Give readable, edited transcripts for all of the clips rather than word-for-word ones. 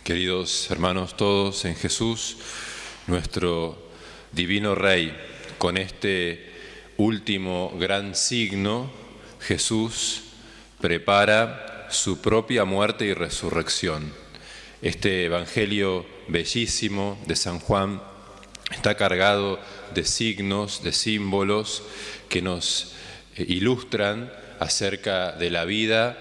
Queridos hermanos todos en Jesús, nuestro divino Rey, con este último gran signo, Jesús prepara su propia muerte y resurrección. Este Evangelio bellísimo de San Juan está cargado de signos, de símbolos que nos ilustran acerca de la vida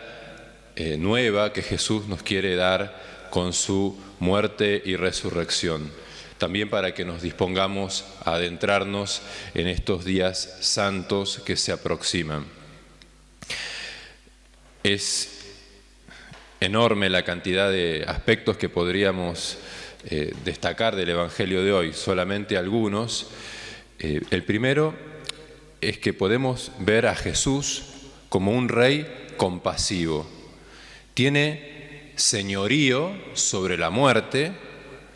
nueva que Jesús nos quiere dar con su muerte y resurrección. También para que nos dispongamos a adentrarnos en estos días santos que se aproximan. Es enorme la cantidad de aspectos que podríamos destacar del Evangelio de hoy, solamente algunos. El primero es que podemos ver a Jesús como un rey compasivo. Tiene señorío sobre la muerte,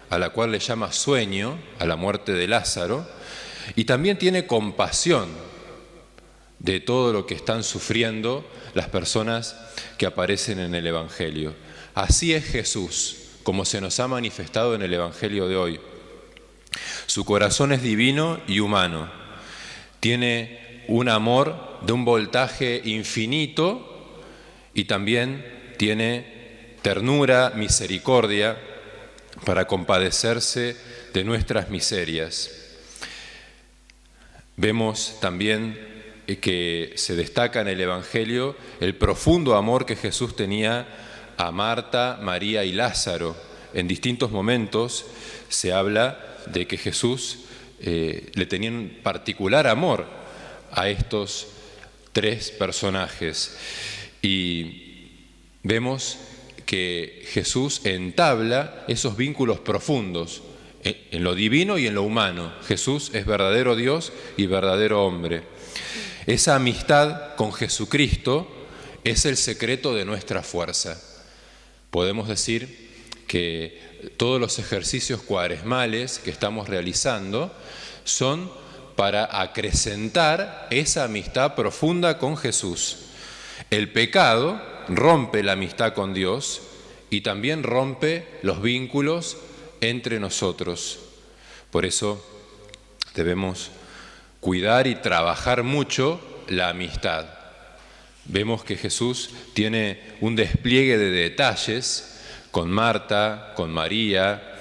a la cual le llama sueño, a la muerte de Lázaro, y también tiene compasión de todo lo que están sufriendo las personas que aparecen en el Evangelio. Así es Jesús, como se nos ha manifestado en el Evangelio de hoy. Su corazón es divino y humano. Tiene un amor de un voltaje infinito y también tiene ternura, misericordia, para compadecerse de nuestras miserias. Vemos también que se destaca en el Evangelio el profundo amor que Jesús tenía a Marta, María y Lázaro. En distintos momentos se habla de que Jesús le tenía un particular amor a estos tres personajes. Y vemos que Jesús entabla esos vínculos profundos en lo divino y en lo humano. Jesús es verdadero Dios y verdadero hombre. Esa amistad con Jesucristo es el secreto de nuestra fuerza. Podemos decir que todos los ejercicios cuaresmales que estamos realizando son para acrecentar esa amistad profunda con Jesús. El pecado rompe la amistad con Dios y también rompe los vínculos entre nosotros. Por eso debemos cuidar y trabajar mucho la amistad. Vemos que Jesús tiene un despliegue de detalles con Marta, con María,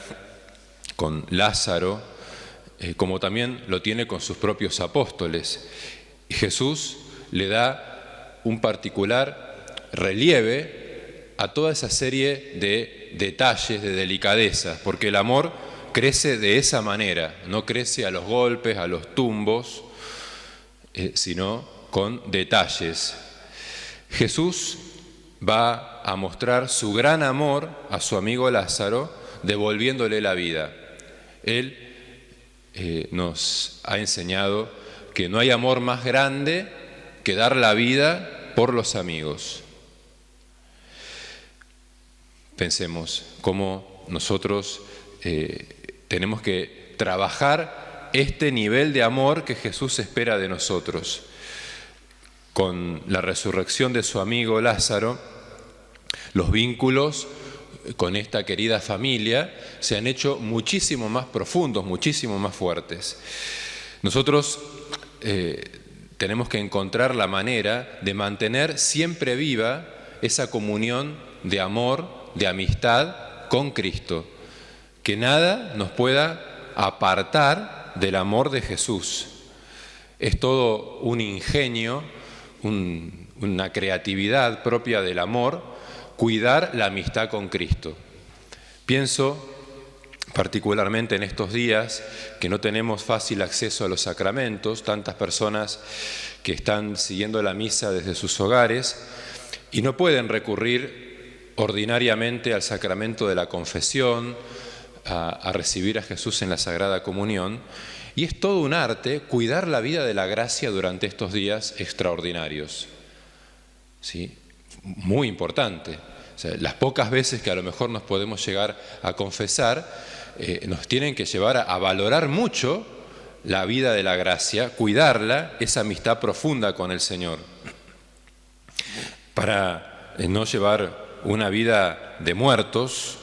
con Lázaro, como también lo tiene con sus propios apóstoles. Y Jesús le da un particular relieve a toda esa serie de detalles, de delicadezas, porque el amor crece de esa manera, no crece a los golpes, a los tumbos, sino con detalles. Jesús va a mostrar su gran amor a su amigo Lázaro, devolviéndole la vida. Él nos ha enseñado que no hay amor más grande que dar la vida por los amigos. Pensemos cómo nosotros tenemos que trabajar este nivel de amor que Jesús espera de nosotros. Con la resurrección de su amigo Lázaro, los vínculos con esta querida familia se han hecho muchísimo más profundos, muchísimo más fuertes. Nosotros tenemos que encontrar la manera de mantener siempre viva esa comunión de amor, de amistad con Cristo. Que nada nos pueda apartar del amor de Jesús. Es todo un ingenio, una creatividad propia del amor, cuidar la amistad con Cristo. Pienso particularmente en estos días que no tenemos fácil acceso a los sacramentos, tantas personas que están siguiendo la misa desde sus hogares y no pueden recurrir ordinariamente al sacramento de la confesión, a recibir a Jesús en la Sagrada Comunión, y es todo un arte cuidar la vida de la gracia durante estos días extraordinarios. ¿Sí? Muy importante. O sea, las pocas veces que a lo mejor nos podemos llegar a confesar, nos tienen que llevar a valorar mucho la vida de la gracia, cuidarla, esa amistad profunda con el Señor, para no llevar una vida de muertos,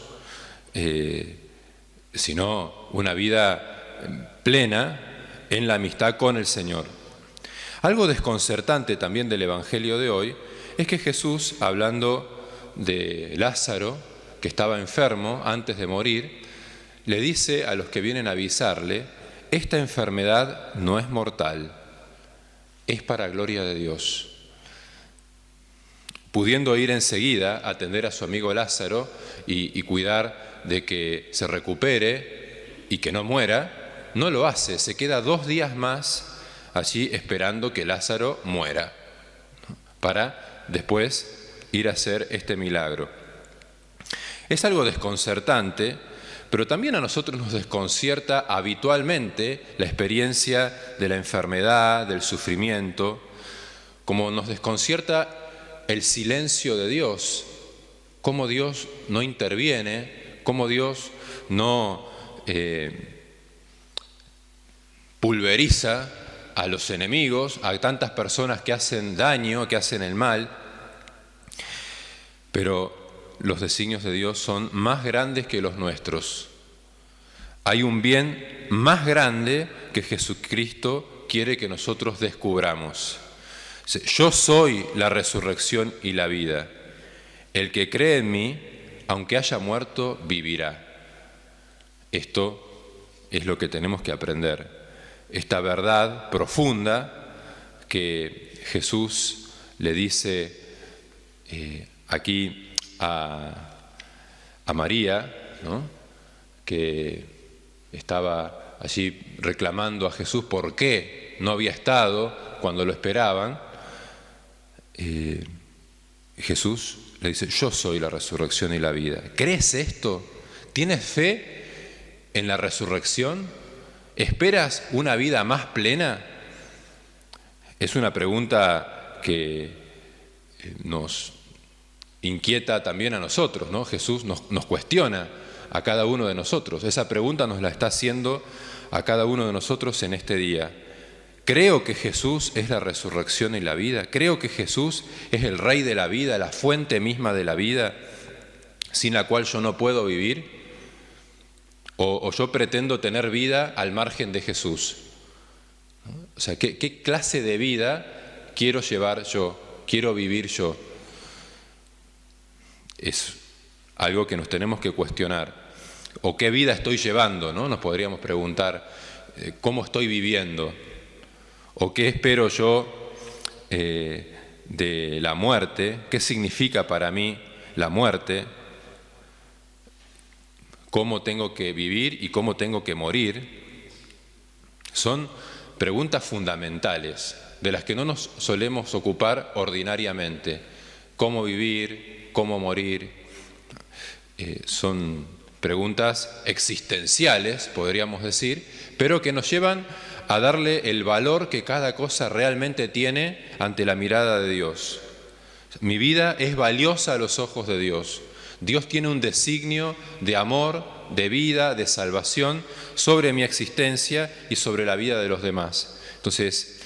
sino una vida plena en la amistad con el Señor. Algo desconcertante también del Evangelio de hoy es que Jesús, hablando de Lázaro, que estaba enfermo antes de morir, le dice a los que vienen a avisarle: esta enfermedad no es mortal, es para gloria de Dios. Pudiendo ir enseguida a atender a su amigo Lázaro y cuidar de que se recupere y que no muera, no lo hace, se queda 2 días más allí esperando que Lázaro muera, para después ir a hacer este milagro. Es algo desconcertante, pero también a nosotros nos desconcierta habitualmente la experiencia de la enfermedad, del sufrimiento, como nos desconcierta el silencio de Dios, cómo Dios no interviene, cómo Dios no pulveriza a los enemigos, a tantas personas que hacen daño, que hacen el mal. Pero los designios de Dios son más grandes que los nuestros. Hay un bien más grande que Jesucristo quiere que nosotros descubramos. Yo soy la resurrección y la vida. El que cree en mí, aunque haya muerto, vivirá. Esto es lo que tenemos que aprender. Esta verdad profunda que Jesús le dice aquí a María, ¿no?, que estaba allí reclamando a Jesús por qué no había estado cuando lo esperaban. Jesús le dice: yo soy la resurrección y la vida. ¿Crees esto? ¿Tienes fe en la resurrección? ¿Esperas una vida más plena? Es una pregunta que nos inquieta también a nosotros, ¿no? Jesús nos cuestiona a cada uno de nosotros. Esa pregunta nos la está haciendo a cada uno de nosotros en este día. Creo que Jesús es la resurrección y la vida. Creo que Jesús es el Rey de la vida, la fuente misma de la vida, sin la cual yo no puedo vivir. O yo pretendo tener vida al margen de Jesús. O sea, ¿qué clase de vida quiero llevar yo? ¿Quiero vivir yo? Es algo que nos tenemos que cuestionar. ¿O qué vida estoy llevando, ¿no? Nos podríamos preguntar, ¿cómo estoy viviendo? ¿O qué espero yo de la muerte? ¿Qué significa para mí la muerte? ¿Cómo tengo que vivir y cómo tengo que morir? Son preguntas fundamentales de las que no nos solemos ocupar ordinariamente. ¿Cómo vivir? ¿Cómo morir? Son preguntas existenciales, podríamos decir, pero que nos llevan a darle el valor que cada cosa realmente tiene ante la mirada de Dios. Mi vida es valiosa a los ojos de Dios. Dios tiene un designio de amor, de vida, de salvación sobre mi existencia y sobre la vida de los demás. Entonces,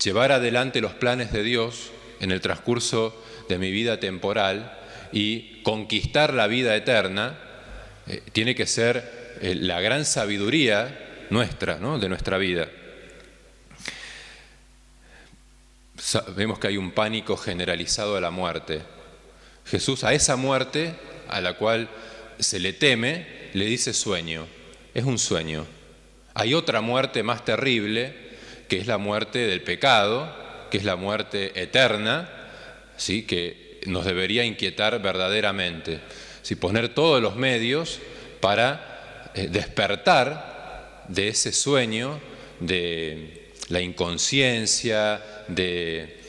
llevar adelante los planes de Dios en el transcurso de mi vida temporal y conquistar la vida eterna tiene que ser la gran sabiduría nuestra, ¿no?, de nuestra vida. Vemos que hay un pánico generalizado a la muerte. Jesús a esa muerte a la cual se le teme le dice sueño. Es un sueño. Hay otra muerte más terrible, que es la muerte del pecado, que es la muerte eterna, ¿sí?, que nos debería inquietar verdaderamente. ¿Sí? Poner todos los medios para despertar de ese sueño, de la inconsciencia, de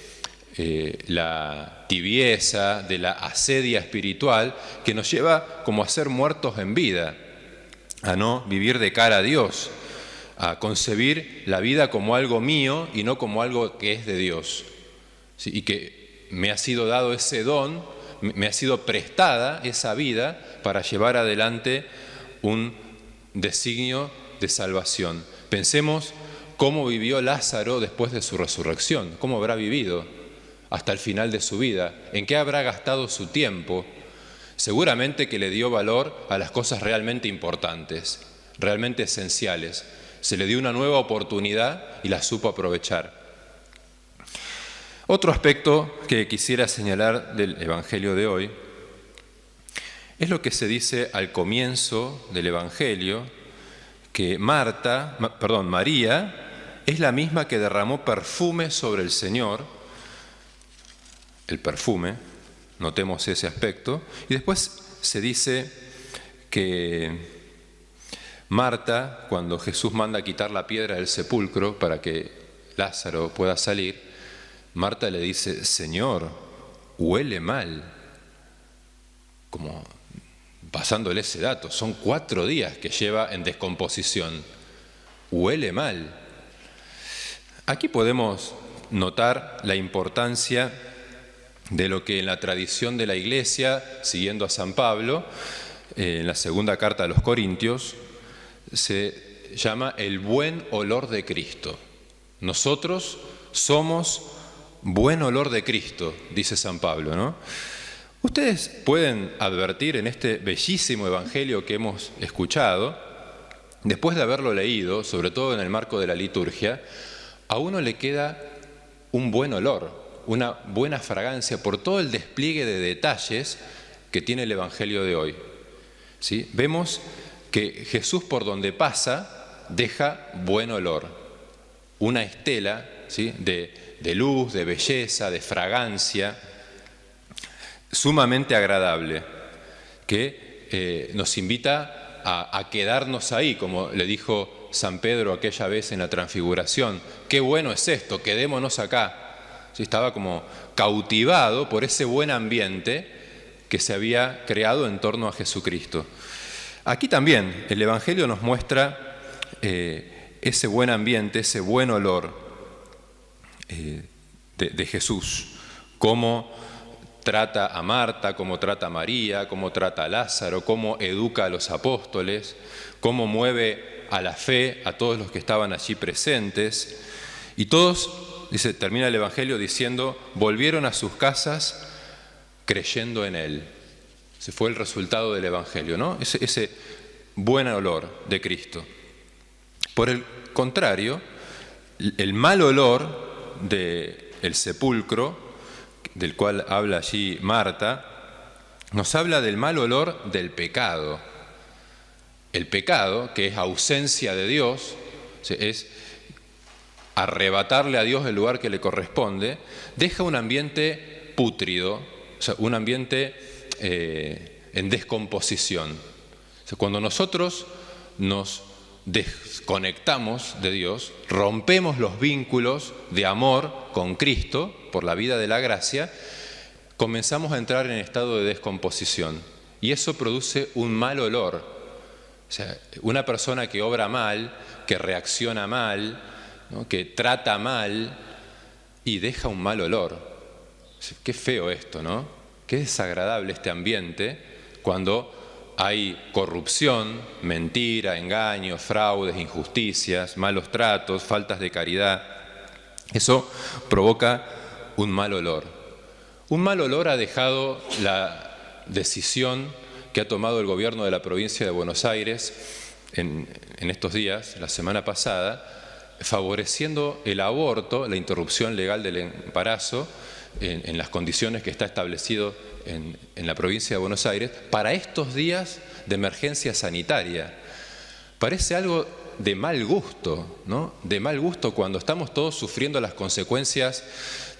la tibieza, de la asedia espiritual, que nos lleva como a ser muertos en vida, a no vivir de cara a Dios, a concebir la vida como algo mío y no como algo que es de Dios. ¿Sí? Y que me ha sido dado ese don, me ha sido prestada esa vida para llevar adelante un designio de salvación. Pensemos cómo vivió Lázaro después de su resurrección, cómo habrá vivido hasta el final de su vida, en qué habrá gastado su tiempo. Seguramente que le dio valor a las cosas realmente importantes, realmente esenciales. Se le dio una nueva oportunidad y la supo aprovechar. Otro aspecto que quisiera señalar del Evangelio de hoy es lo que se dice al comienzo del Evangelio, que María es la misma que derramó perfume sobre el Señor, el perfume, notemos ese aspecto, y después se dice que Marta, cuando Jesús manda quitar la piedra del sepulcro para que Lázaro pueda salir, Marta le dice: Señor, huele mal, como pasándole ese dato, son 4 días que lleva en descomposición, huele mal. Aquí podemos notar la importancia de lo que en la tradición de la Iglesia, siguiendo a San Pablo, en la segunda carta a los Corintios, se llama el buen olor de Cristo. Nosotros somos buen olor de Cristo, dice San Pablo, ¿no? Ustedes pueden advertir en este bellísimo evangelio que hemos escuchado, después de haberlo leído, sobre todo en el marco de la liturgia, a uno le queda un buen olor, una buena fragancia por todo el despliegue de detalles que tiene el evangelio de hoy. ¿Sí? Vemos que Jesús, por donde pasa, deja buen olor, una estela, ¿sí?, de luz, de belleza, de fragancia, sumamente agradable, que nos invita a quedarnos ahí, como le dijo San Pedro aquella vez en la Transfiguración. Qué bueno es esto, quedémonos acá. ¿Sí? Estaba como cautivado por ese buen ambiente que se había creado en torno a Jesucristo. Aquí también el Evangelio nos muestra ese buen ambiente, ese buen olor de Jesús, cómo trata a Marta, cómo trata a María, cómo trata a Lázaro, cómo educa a los apóstoles, cómo mueve a la fe a todos los que estaban allí presentes. Y todos, termina el Evangelio diciendo, volvieron a sus casas creyendo en Él. Ese fue el resultado del Evangelio, ¿no? Ese buen olor de Cristo. Por el contrario, el mal olor del sepulcro, del cual habla allí Marta, nos habla del mal olor del pecado. El pecado, que es ausencia de Dios, es arrebatarle a Dios el lugar que le corresponde, deja un ambiente pútrido, o sea, un ambiente en descomposición. O sea, cuando nosotros nos desconectamos de Dios, rompemos los vínculos de amor con Cristo por la vida de la gracia, comenzamos a entrar en estado de descomposición y eso produce un mal olor. O sea, una persona que obra mal, que reacciona mal, ¿no?, que trata mal y deja un mal olor. Qué feo esto, ¿no? Qué desagradable este ambiente cuando hay corrupción, mentira, engaños, fraudes, injusticias, malos tratos, faltas de caridad. Eso provoca un mal olor. Un mal olor ha dejado la decisión que ha tomado el gobierno de la provincia de Buenos Aires en estos días, la semana pasada, favoreciendo el aborto, la interrupción legal del embarazo, en las condiciones que está establecido en la provincia de Buenos Aires, para estos días de emergencia sanitaria. Parece algo de mal gusto, ¿no? De mal gusto cuando estamos todos sufriendo las consecuencias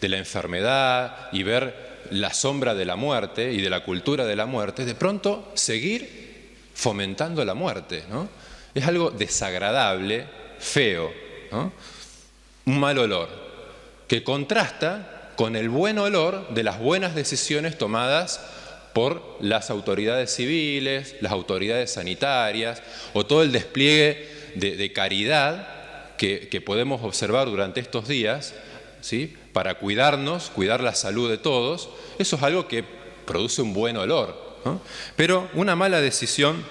de la enfermedad y ver la sombra de la muerte y de la cultura de la muerte, de pronto seguir fomentando la muerte, ¿no? Es algo desagradable, feo, ¿no? Un mal olor que contrasta con el buen olor de las buenas decisiones tomadas por las autoridades civiles, las autoridades sanitarias, o todo el despliegue de caridad que podemos observar durante estos días, ¿sí?, para cuidarnos, cuidar la salud de todos. Eso es algo que produce un buen olor, ¿no? Pero una mala decisión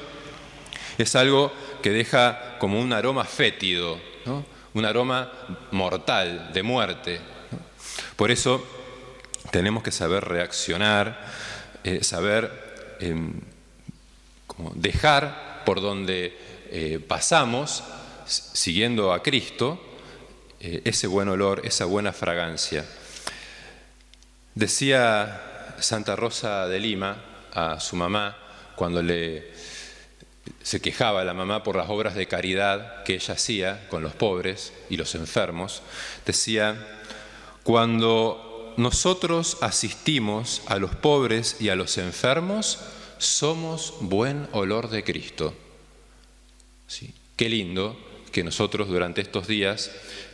es algo que deja como un aroma fétido, ¿no?, un aroma mortal, de muerte. Por eso tenemos que saber reaccionar, saber como dejar por donde pasamos, siguiendo a Cristo, ese buen olor, esa buena fragancia. Decía Santa Rosa de Lima a su mamá, cuando se quejaba la mamá por las obras de caridad que ella hacía con los pobres y los enfermos, decía: cuando nosotros asistimos a los pobres y a los enfermos, somos buen olor de Cristo. ¿Sí? Qué lindo que nosotros durante estos días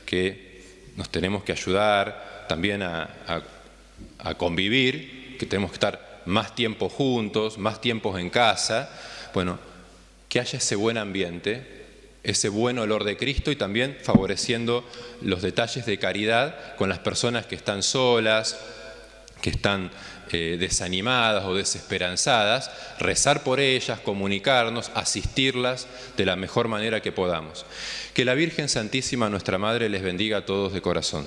que nos tenemos que ayudar también a convivir, que tenemos que estar más tiempo juntos, más tiempos en casa, bueno, que haya ese buen ambiente, ese buen olor de Cristo, y también favoreciendo los detalles de caridad con las personas que están solas, que están desanimadas o desesperanzadas, rezar por ellas, comunicarnos, asistirlas de la mejor manera que podamos. Que la Virgen Santísima, nuestra Madre, les bendiga a todos de corazón.